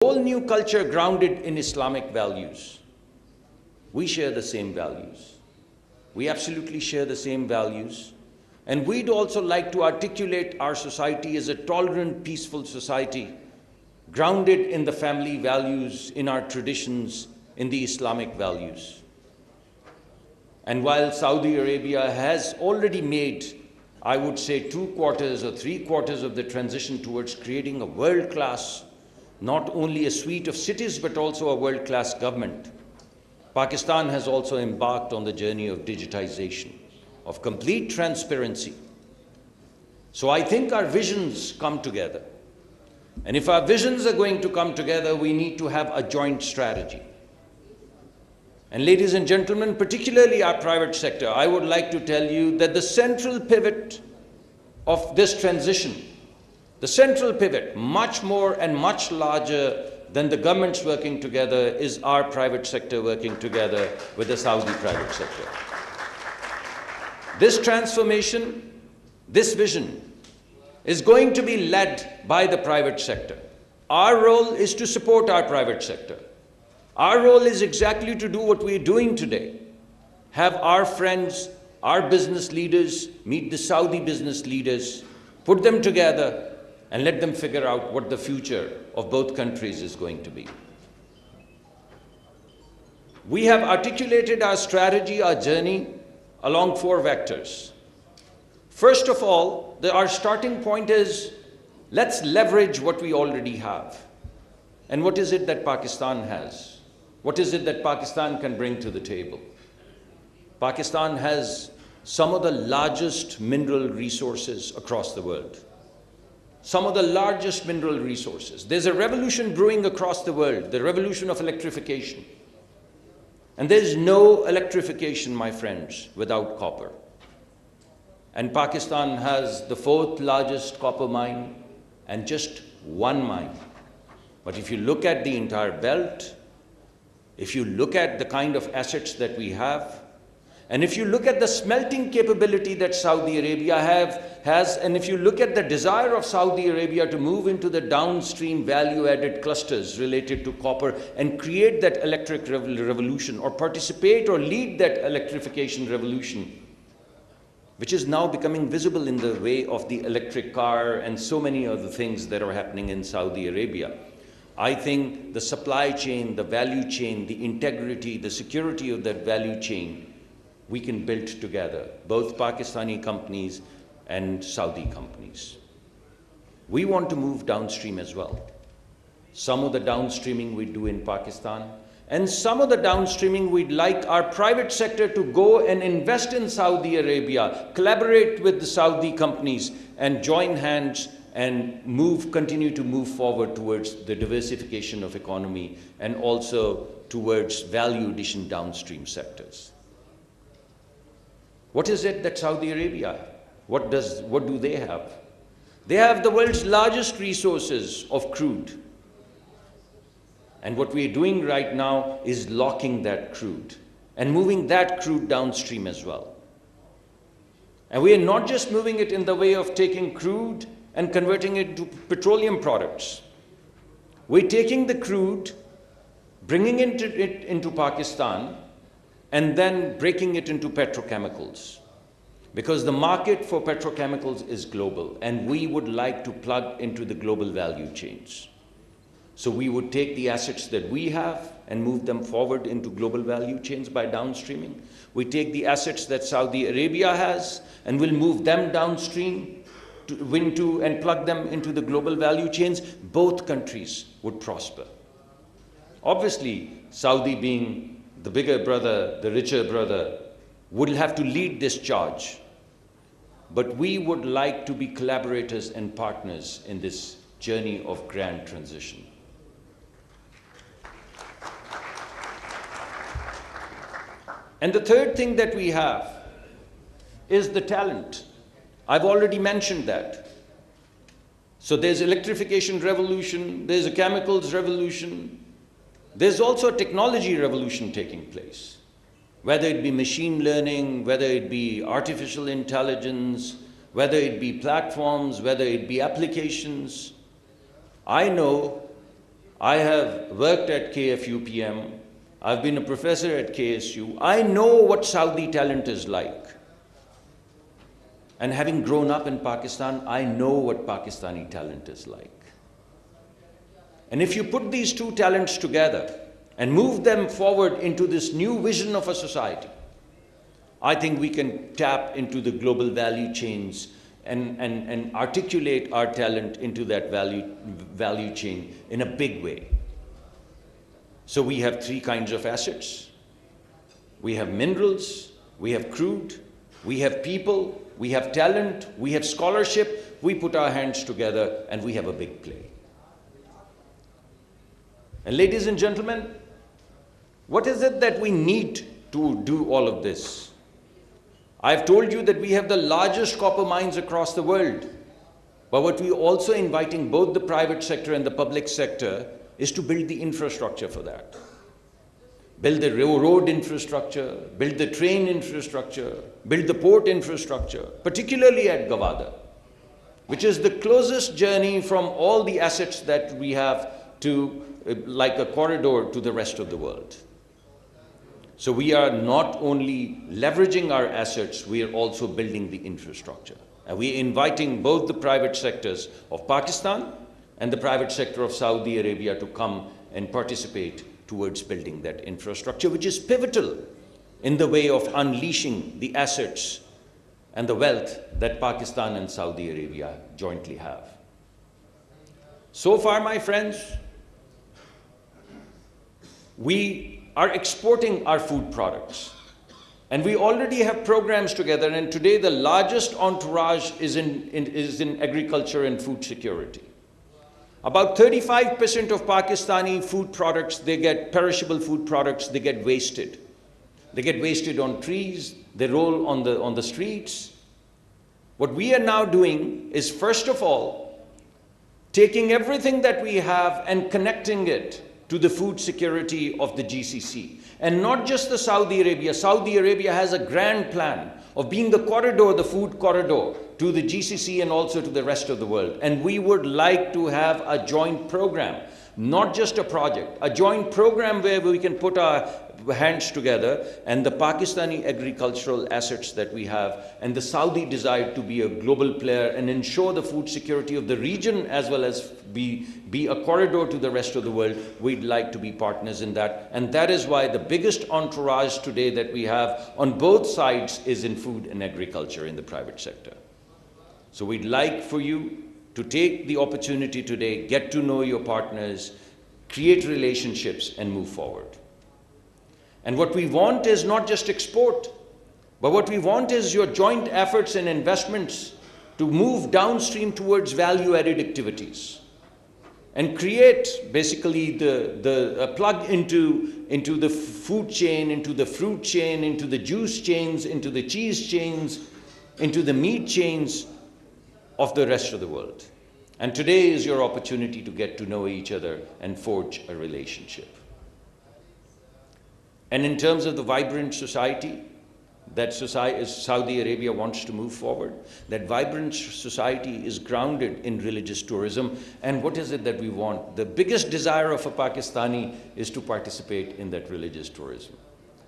Whole new culture grounded in Islamic values. We share the same values. We absolutely share the same values. And we'd also like to articulate our society as a tolerant, peaceful society, grounded in the family values, in our traditions, in the Islamic values. And while Saudi Arabia has already made, I would say, 2/4 or 3/4 of the transition towards creating a world-class, not only a suite of cities, but also a world-class government, Pakistan has also embarked on the journey of digitization, of complete transparency. So I think our visions come together. And if our visions are going to come together, we need to have a joint strategy. And ladies and gentlemen, particularly our private sector, I would like to tell you that the central pivot of this transition, the central pivot, much more and much larger than the governments working together, is our private sector working together with the Saudi private sector. This transformation, this vision, is going to be led by the private sector. Our role is to support our private sector. Our role is exactly to do what we're doing today. Have our friends, our business leaders, meet the Saudi business leaders, put them together, and let them figure out what the future of both countries is going to be. We have articulated our strategy, our journey, along 4 vectors. First of all, our starting point is, let's leverage what we already have. And what is it that Pakistan has? What is it that Pakistan can bring to the table? Pakistan has some of the largest mineral resources across the world. Some of the largest mineral resources. There's a revolution brewing across the world, the revolution of electrification. And there's no electrification, my friends, without copper. And Pakistan has the 4th largest copper mine and just 1 mine. But if you look at the entire belt, if you look at the kind of assets that we have, and if you look at the smelting capability that Saudi Arabia has, and if you look at the desire of Saudi Arabia to move into the downstream value-added clusters related to copper and create that electric revolution, or participate or lead that electrification revolution, which is now becoming visible in the way of the electric car and so many other things that are happening in Saudi Arabia. I think the supply chain, the value chain, the integrity, the security of that value chain, we can build together, both Pakistani companies and Saudi companies. We want to move downstream as well. Some of the downstreaming we do in Pakistan, and some of the downstreaming we'd like our private sector to go and invest in Saudi Arabia, collaborate with the Saudi companies, and join hands and continue to move forward towards the diversification of economy and also towards value addition downstream sectors. What is it that Saudi Arabia has? What do they have? They have the world's largest resources of crude. And what we are doing right now is locking that crude and moving that crude downstream as well. And we are not just moving it in the way of taking crude and converting it to petroleum products. We're taking the crude, bringing it into Pakistan, and then breaking it into petrochemicals. Because the market for petrochemicals is global, and we would like to plug into the global value chains. So we would take the assets that we have and move them forward into global value chains by downstreaming. We take the assets that Saudi Arabia has and we'll move them downstream and plug them into the global value chains. Both countries would prosper. Obviously, Saudi being the bigger brother, the richer brother, would have to lead this charge. But we would like to be collaborators and partners in this journey of grand transition. And the third thing that we have is the talent. I've already mentioned that. So there's electrification revolution, there's a chemicals revolution, there's also a technology revolution taking place. Whether it be machine learning, whether it be artificial intelligence, whether it be platforms, whether it be applications. I know I have worked at KFUPM. I've been a professor at KSU. I know what Saudi talent is like. And having grown up in Pakistan, I know what Pakistani talent is like. And if you put these two talents together and move them forward into this new vision of a society, I think we can tap into the global value chains and articulate our talent into that value chain in a big way. So we have three kinds of assets. We have minerals, we have crude, we have people, we have talent, we have scholarship. We put our hands together and we have a big play. And ladies and gentlemen, what is it that we need to do all of this? I've told you that we have the largest copper mines across the world. But what we're also inviting both the private sector and the public sector is to build the infrastructure for that. Build the road infrastructure, build the train infrastructure, build the port infrastructure, particularly at Gawada, which is the closest journey from all the assets that we have to, like a corridor to the rest of the world. So we are not only leveraging our assets, we are also building the infrastructure. And we are inviting both the private sectors of Pakistan and the private sector of Saudi Arabia to come and participate towards building that infrastructure, which is pivotal in the way of unleashing the assets and the wealth that Pakistan and Saudi Arabia jointly have. So far, my friends, we are exporting our food products. And we already have programs together, and today the largest entourage is in agriculture and food security. About 35% of Pakistani food products, they get perishable food products, they get wasted. They get wasted on trees, they roll on the streets. What we are now doing is, first of all, taking everything that we have and connecting it to the food security of the GCC. And not just the Saudi Arabia. Saudi Arabia has a grand plan of being the corridor, the food corridor, to the GCC and also to the rest of the world. And we would like to have a joint program, not just a project, a joint program where we can put our hands together, and the Pakistani agricultural assets that we have and the Saudi desire to be a global player and ensure the food security of the region as well as be a corridor to the rest of the world. We'd like to be partners in that. And that is why the biggest entourage today that we have on both sides is in food and agriculture in the private sector. So we'd like for you to take the opportunity today, get to know your partners, create relationships, and move forward. And what we want is not just export, but what we want is your joint efforts and investments to move downstream towards value-added activities and create basically the plug into the food chain, into the fruit chain, into the juice chains, into the cheese chains, into the meat chains of the rest of the world. And today is your opportunity to get to know each other and forge a relationship. And in terms of the vibrant society that Saudi Arabia wants to move forward, that vibrant society is grounded in religious tourism. And what is it that we want? The biggest desire of a Pakistani is to participate in that religious tourism.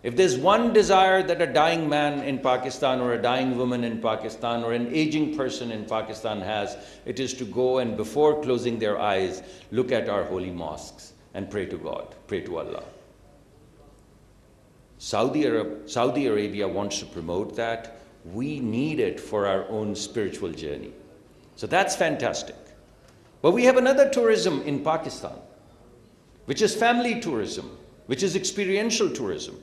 If there's one desire that a dying man in Pakistan or a dying woman in Pakistan or an aging person in Pakistan has, it is to go and, before closing their eyes, look at our holy mosques and pray to God, pray to Allah. Saudi Arabia wants to promote that. We need it for our own spiritual journey. So that's fantastic. But we have another tourism in Pakistan, which is family tourism, which is experiential tourism.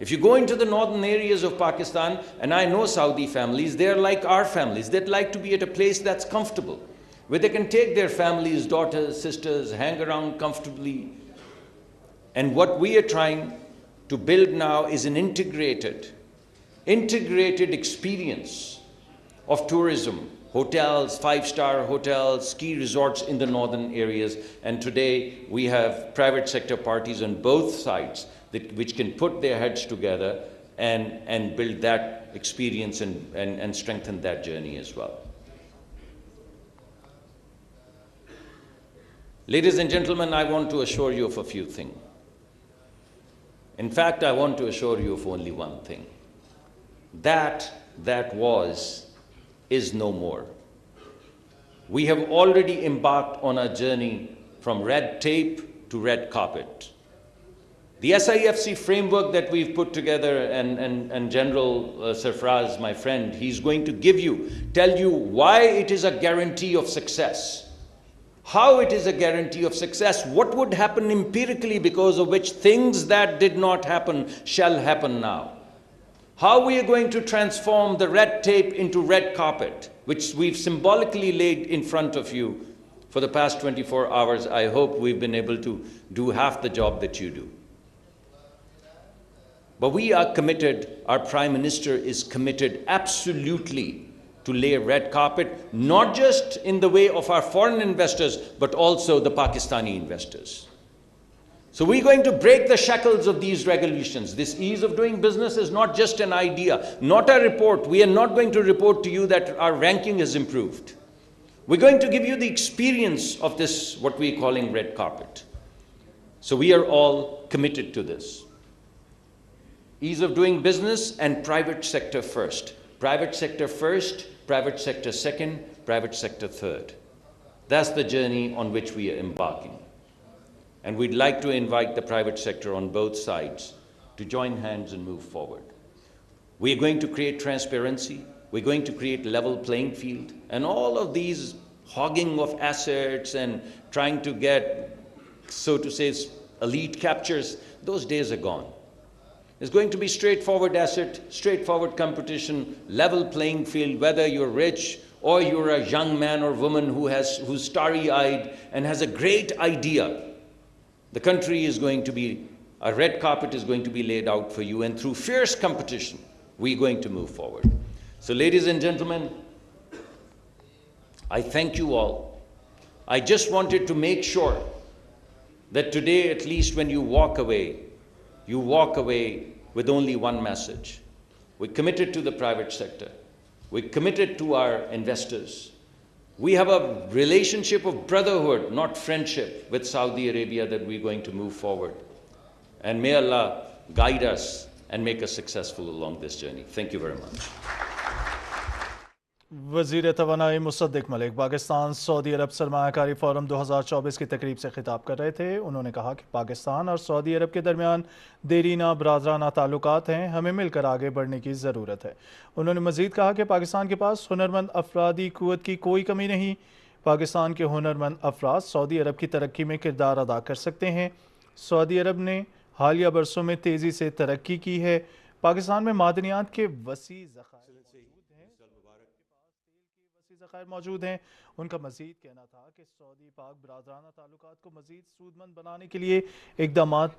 If you go into the northern areas of Pakistan, and I know Saudi families, they're like our families. They'd like to be at a place that's comfortable, where they can take their families, daughters, sisters, hang around comfortably. And what we are trying to build now is an integrated experience of tourism, hotels, five-star hotels, ski resorts in the northern areas. And today we have private sector parties on both sides which can put their heads together and build that experience and strengthen that journey as well. Ladies and gentlemen, I want to assure you of a few things. In fact, I want to assure you of only one thing. That was is no more. We have already embarked on a journey from red tape to red carpet. The SIFC framework that we've put together, and General Sarfraz, my friend, he's going to tell you why it is a guarantee of success, how it is a guarantee of success, what would happen empirically because of which things that did not happen shall happen now. How we are going to transform the red tape into red carpet, which we've symbolically laid in front of you for the past 24 hours. I hope we've been able to do half the job that you do. But we are committed, our Prime Minister is committed absolutely to lay a red carpet, not just in the way of our foreign investors, but also the Pakistani investors. So we're going to break the shackles of these regulations. This ease of doing business is not just an idea, not a report. We are not going to report to you that our ranking has improved. We're going to give you the experience of this, what we're calling red carpet. So we are all committed to this. Ease of doing business and private sector first. Private sector first, private sector second, private sector third. That's the journey on which we are embarking. And we'd like to invite the private sector on both sides to join hands and move forward. We're going to create transparency. We're going to create level playing field. And all of these hogging of assets and trying to get, so to say, elite captures, those days are gone. It's going to be straightforward asset, straightforward competition, level playing field, whether you're rich or you're a young man or woman who's starry-eyed and has a great idea. The country is going to be, a red carpet is going to be laid out for you, and through fierce competition, we're going to move forward. So ladies and gentlemen, I thank you all. I just wanted to make sure that today, at least when you walk away with only one message. We're committed to the private sector. We're committed to our investors. We have a relationship of brotherhood, not friendship, with Saudi Arabia that we're going to move forward. And may Allah guide us and make us successful along this journey. Thank you very much. वज़ीर तवानाई मुसद्दिक़ Malik Pakistan Saudi अरब सरमायाकारी forum 2024 की तकरीब से खिताब कर रहे थे। उन्होंने कहा कि पाकिस्तान और सऊदी अरब के दरमियान देरीना बरादराना ताल्लुकात हैं, हमें मिलकर आगे बढ़ने की ज़रूरत है। उन्होंने मज़ीद कहा कि पाकिस्तान के पास हुनरमंद अफरादी क़ुव्वत की कोई कमी नहीं। पाकिस्तान के हुनरमंद अफराद सऊदी अरब की तरक्की में किरदार अदा कर सकते हैं। सऊदी अरब ने हालिया बरसों में तेज़ी से तरक्की की है। पाकिस्तान में मादनियात के वसी ज़खायर मौजूद हैं। उनका मज़ीद कहना था कि सऊदी पाक बरादराना ताल्लुकात को मज़ीद सूदमंद बनाने के लिए इक़दामात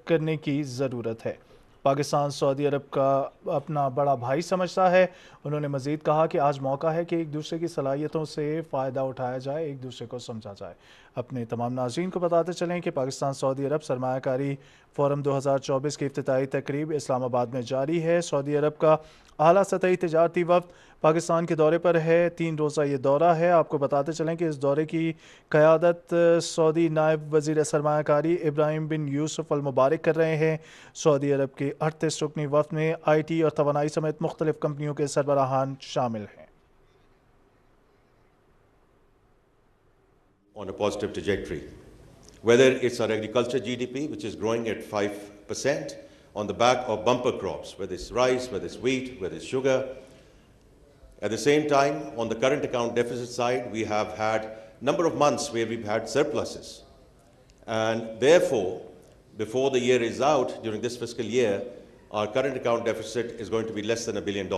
करने की ज़रूरत है। पाकिस्तान सऊदी अरब का अपना बड़ा भाई समझता है। उन्होंने मज़ीद कहा कि आज मौका है कि एक दूसरे की सलाहियतों से फ़ायदा उठाया जाए, एक दूसरे को समझा जाए। अपने तमाम नाज़रीन को बताते चलें कि पाकिस्तान सऊदी अरब सरमायाकारी फोरम 2024 की इफ्तिताई तकरीब इस्लामाबाद में जारी है। सऊदी अरब का आला सतही तिजारती वफ़द पाकिस्तान के दौरे पर है। 3 रोज़ा ये दौरा है। आपको बताते चलें कि इस दौरे की क़यादत सऊदी नायब वज़ीर सरमायाकारी इब्राहिम बिन यूसुफ अल मुबारक कर रहे हैं। सऊदी अरब के 38 रुकनी वफ़द में IT और तवानाई समेत मुख्तलिफ कंपनियों के सरबराहान शामिल हैं। On a positive trajectory, whether it's our agriculture GDP, which is growing at 5% on the back of bumper crops, whether it's rice, whether it's wheat, whether it's sugar. At the same time, on the current account deficit side, we have had a number of months where we've had surpluses. And therefore, before the year is out, during this fiscal year, our current account deficit is going to be less than $1 billion.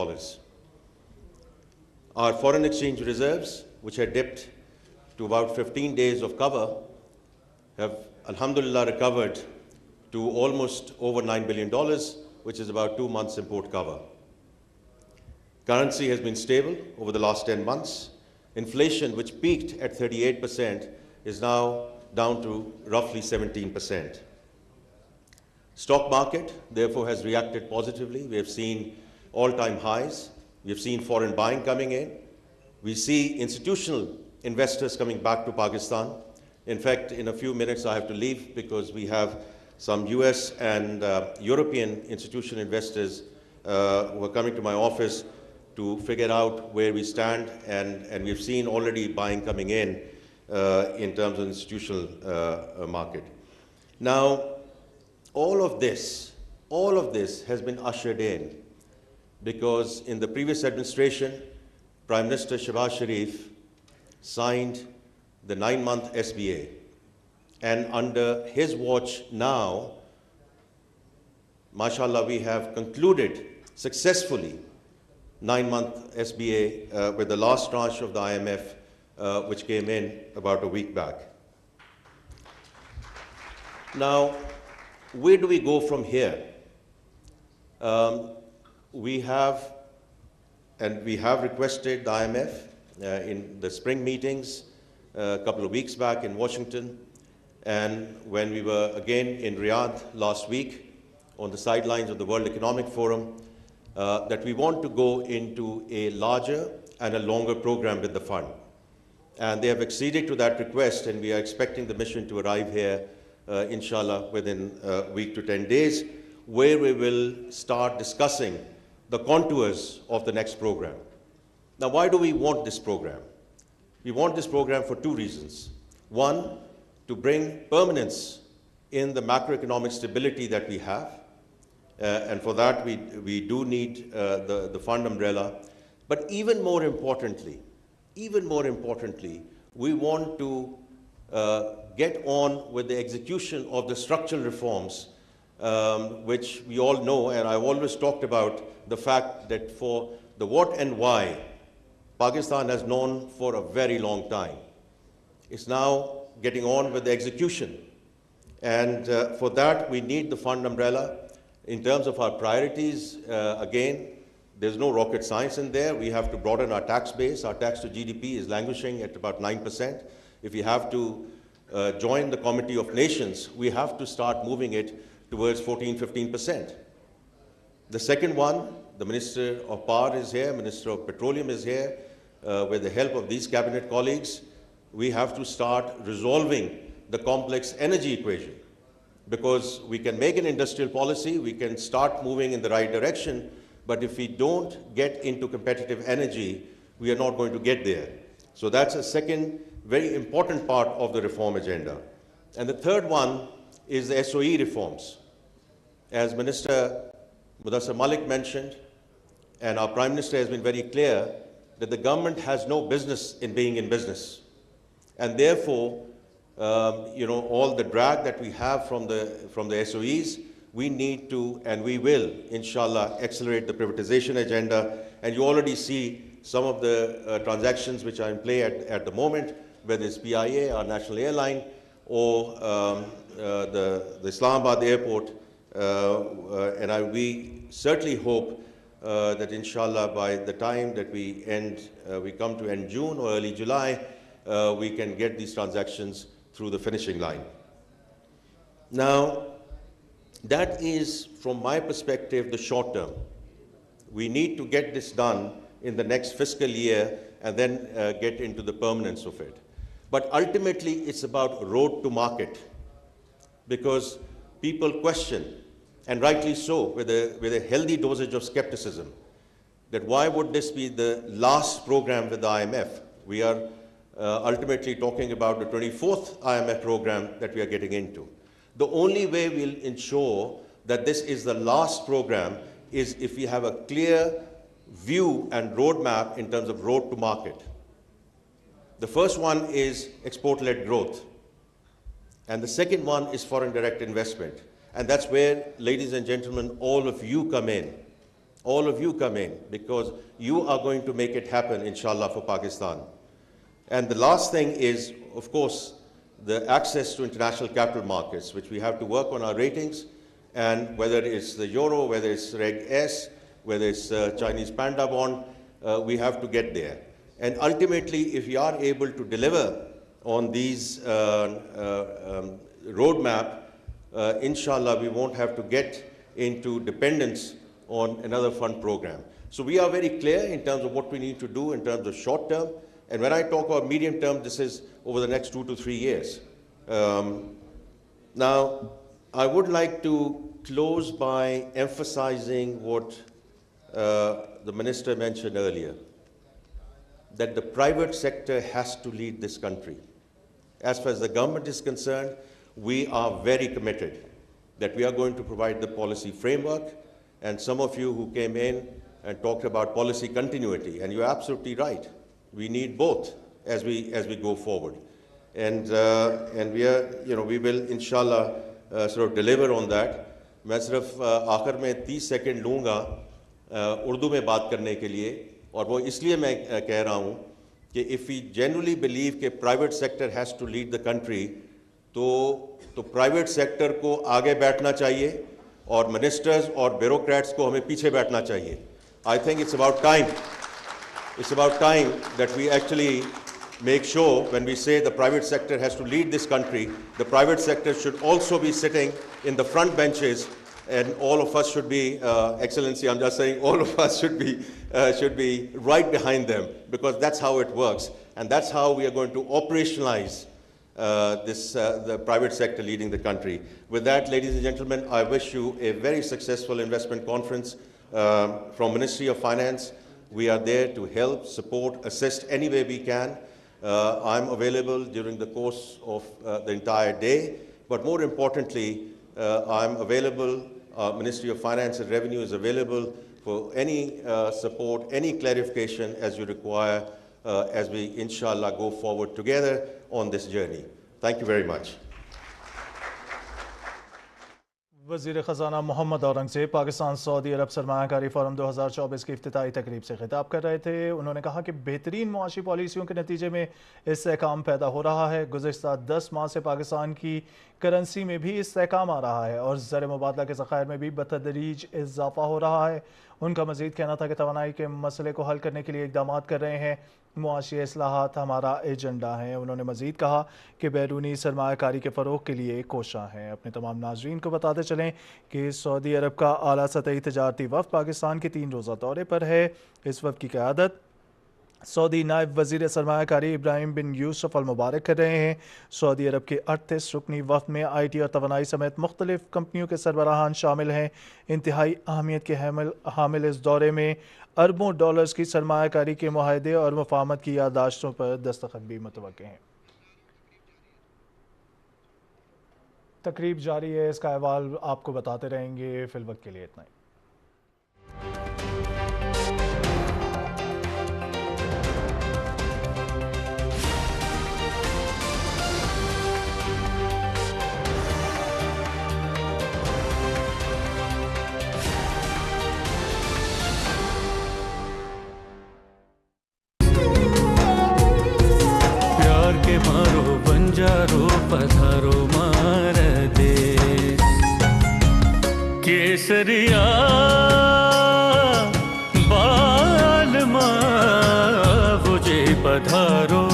Our foreign exchange reserves, which had dipped to about 15 days of cover, have alhamdulillah recovered to almost over $9 billion, which is about 2 months import cover. Currency has been stable over the last 10 months. Inflation, which peaked at 38%, is now down to roughly 17%. Stock market, therefore, has reacted positively. We have seen all-time highs. We have seen foreign buying coming in. We see institutional investors coming back to Pakistan. In fact, in a few minutes I have to leave because we have some US and European institutional investors who are coming to my office to figure out where we stand, and we've seen already buying coming in terms of institutional market. Now, all of this has been ushered in because in the previous administration, Prime Minister Shehbaz Sharif signed the 9-month SBA. And under his watch now, mashallah, we have concluded successfully 9-month SBA with the last tranche of the IMF, which came in about a week back. Now, where do we go from here? We have requested the IMF in the spring meetings a couple of weeks back in Washington, and when we were again in Riyadh last week on the sidelines of the World Economic Forum, that we want to go into a larger and a longer program with the fund. And they have acceded to that request, and we are expecting the mission to arrive here, inshallah, within a week to 10 days, where we will start discussing the contours of the next program. Now, why do we want this program? We want this program for two reasons. One, to bring permanence in the macroeconomic stability that we have. And for that, we do need the fund umbrella. But even more importantly, we want to get on with the execution of the structural reforms, which we all know, and I've always talked about the fact that for the what and why, Pakistan has known for a very long time. It's now getting on with the execution. And for that, we need the fund umbrella. In terms of our priorities, again, there's no rocket science in there. We have to broaden our tax base. Our tax to GDP is languishing at about 9%. If we have to join the Committee of Nations, we have to start moving it towards 14-15%. The second one, the Minister of Power is here, Minister of Petroleum is here. With the help of these cabinet colleagues, we have to start resolving the complex energy equation, because we can make an industrial policy, we can start moving in the right direction, but if we don't get into competitive energy, we are not going to get there. So that's a second very important part of the reform agenda. And the third one is the SOE reforms. As Minister Mudassir Malik mentioned, and our Prime Minister has been very clear, that the government has no business in being in business. And therefore, all the drag that we have from the SOEs, we need to, and we will, inshallah, accelerate the privatization agenda. And you already see some of the transactions which are in play at the moment, whether it's PIA, our national airline, or the Islamabad airport. We certainly hope that inshallah by the time that we come to end June or early July, we can get these transactions through the finishing line. Now, that is, from my perspective, the short term. We need to get this done in the next fiscal year and then get into the permanence of it. But ultimately, it's about road to market, because people question, and rightly so, with a healthy dosage of skepticism, that why would this be the last program with the IMF? We are ultimately talking about the 24th IMF program that we are getting into. The only way we'll ensure that this is the last program is if we have a clear view and roadmap in terms of road to market. The first one is export-led growth, and the second one is foreign direct investment. And that's where, ladies and gentlemen, all of you come in. All of you come in, because you are going to make it happen, inshallah, for Pakistan. And the last thing is, of course, the access to international capital markets, which we have to work on our ratings, and whether it's the euro, whether it's Reg S, whether it's Chinese Panda bond, we have to get there. And ultimately, if we are able to deliver on these roadmap, inshallah, we won't have to get into dependence on another fund program. So we are very clear in terms of what we need to do in terms of short term. And when I talk about medium term, this is over the next 2 to 3 years. Now, I would like to close by emphasizing what the Minister mentioned earlier, that the private sector has to lead this country. As far as the government is concerned, we are very committed that we are going to provide the policy framework, and some of you who came in and talked about policy continuity, and you're absolutely right. We need both as we go forward. And we are, we will inshallah sort of deliver on that. मैं सिर्फ आखिर में 30 second लूँगा उर्दू में बात करने के लिए, और वो इसलिए मैं कह रहा हूँ कि if we genuinely believe कि private sector has to lead the country, तो private sector को आगे बैठना चाहिए और ministers और bureaucrats को हमें पीछे बैठना चाहिए. I think it's about time that we actually make sure when we say the private sector has to lead this country, the private sector should also be sitting in the front benches, and all of us should be, Excellency, I'm just saying, all of us should be right behind them, because that's how it works, and that's how we are going to operationalize the private sector leading the country. With that, ladies and gentlemen, I wish you a very successful investment conference from Ministry of Finance. We are there to help, support, assist any way we can. I'm available during the course of the entire day, but more importantly, I'm available, Ministry of Finance and Revenue is available for any support, any clarification as you require, as we inshallah go forward together on this journey. Thank you very much. वज़ीर ख़ज़ाना Mohammad Aurangzeb Pakistan Saudi अरब सरमायाकारी forum 2024 की इफ्तिताई तकरीब से खिताब कर रहे थे। उन्होंने कहा कि बेहतरीन मुआशी पॉलिसियों के नतीजे में इस्तेहकाम पैदा हो रहा है। गुज़िश्ता 10 माह से पाकिस्तान की करेंसी में भी इस्तेहकाम आ रहा है और ज़र मुबादला के ज़खायर में भी बतदरीज इजाफा हो रहा है। उनका मज़ीद कहना था कि तवानाई के मसले को हल करने के लिए इक़दामात कर रहे हैं। मुआशी इस्लाहात हमारा एजेंडा है। उन्होंने मज़ीद कहा कि बैरूनी सरमायाकारी के फ़रोग़ के लिए कोशां हैं। अपने तमाम नाज़रीन को बताते चलें कि सऊदी अरब का आला सतही तजारती वफ़द पाकिस्तान के 3 रोज़ा दौरे पर है। इस वफ़द की क़यादत सऊदी नायब वज़ीर सरमायाकारी इब्राहिम बिन यूसुफ अल मुबारक कर रहे हैं। सऊदी अरब के 38 रुकनी वफ़द में IT और तवानाई समेत मुख्तलिफ़ कंपनियों के सरबराहान शामिल हैं। इंतहाई अहमियत के हामिल इस दौरे में अरबों डॉलर्स की सरमायाकारी के मुआहदे और मुफाहमत की याददाश्तों पर दस्तखत भी मुतवक्के हैं। तकरीब जारी है, इसका अहवाल आपको बताते रहेंगे। फ़िलवक्त के लिए इतना ही। बंजारो पधारो मार देश केसरिया बाल मुझे पधारो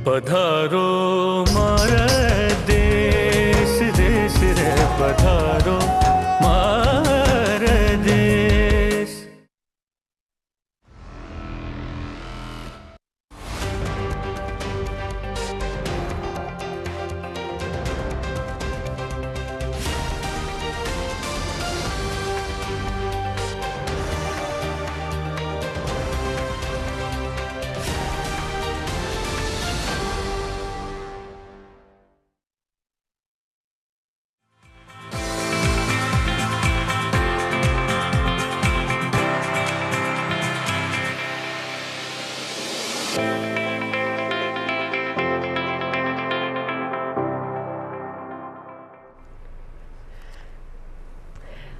पधारो मार देश देश रे पधारो मार देश।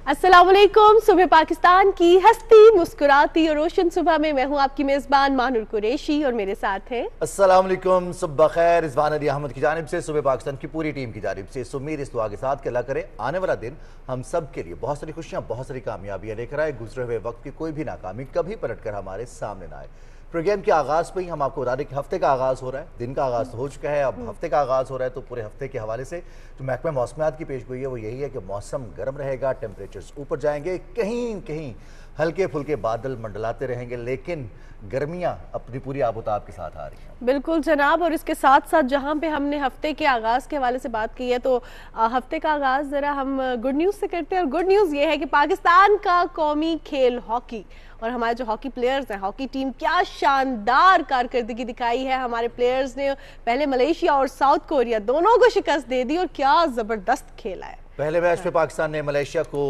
अस्सलाम वालेकुम। सुबह पाकिस्तान की हंसती मुस्कुराती और रोशन सुबह में मैं हूं आपकी मेज़बान मानुर कुरैशी और मेरे साथ हैं अस्सलाम वालेकुम, सुबह खैर। रिजवान अली अहमद की जानिब से सुबह पाकिस्तान की पूरी टीम की जानिब से मेरी इस दुआ के साथ कि अल्लाह करे आने वाला दिन हम सब के लिए बहुत सारी खुशियाँ, बहुत सारी कामयाबियाँ लेकर आए। गुजरे हुए वक्त की कोई भी नाकामी कभी पलट कर हमारे सामने ना आए। प्रोग्राम के आगाज़ पे ही हम आपको बता दें कि हफ्ते का आगाज़ हो रहा है, दिन का आगाज़ तो हो चुका है, अब हफ्ते का आगाज़ हो रहा है। तो पूरे हफ्ते के हवाले से जो महकमा मौसमियात की पेशगोई है वो यही है कि मौसम गर्म रहेगा, टेम्परेचर्स ऊपर जाएंगे, कहीं कहीं हल्के फुल्के बादल मंडलाते रहेंगे, लेकिन गर्मियां अपनी पूरी आबोताब के साथ आ रही हैं। बिल्कुल जनाब, और इसके साथ साथ जहां पे हमने हफ्ते के आगाज़ के हवाले से बात की है, तो हफ्ते का आगाज़ ज़रा हम गुड न्यूज़ से करते हैं। और गुड न्यूज़ ये है कि पाकिस्तान का कौमी खेल हॉकी, और हमारे जो हॉकी प्लेयर्स हैं, हॉकी टीम क्या शानदार कारकर्दगी दिखाई है। हमारे प्लेयर्स ने पहले मलेशिया और साउथ कोरिया दोनों को शिकस्त दे दी और क्या ज़बरदस्त खेला है। पहले मैच में पाकिस्तान ने मलेशिया को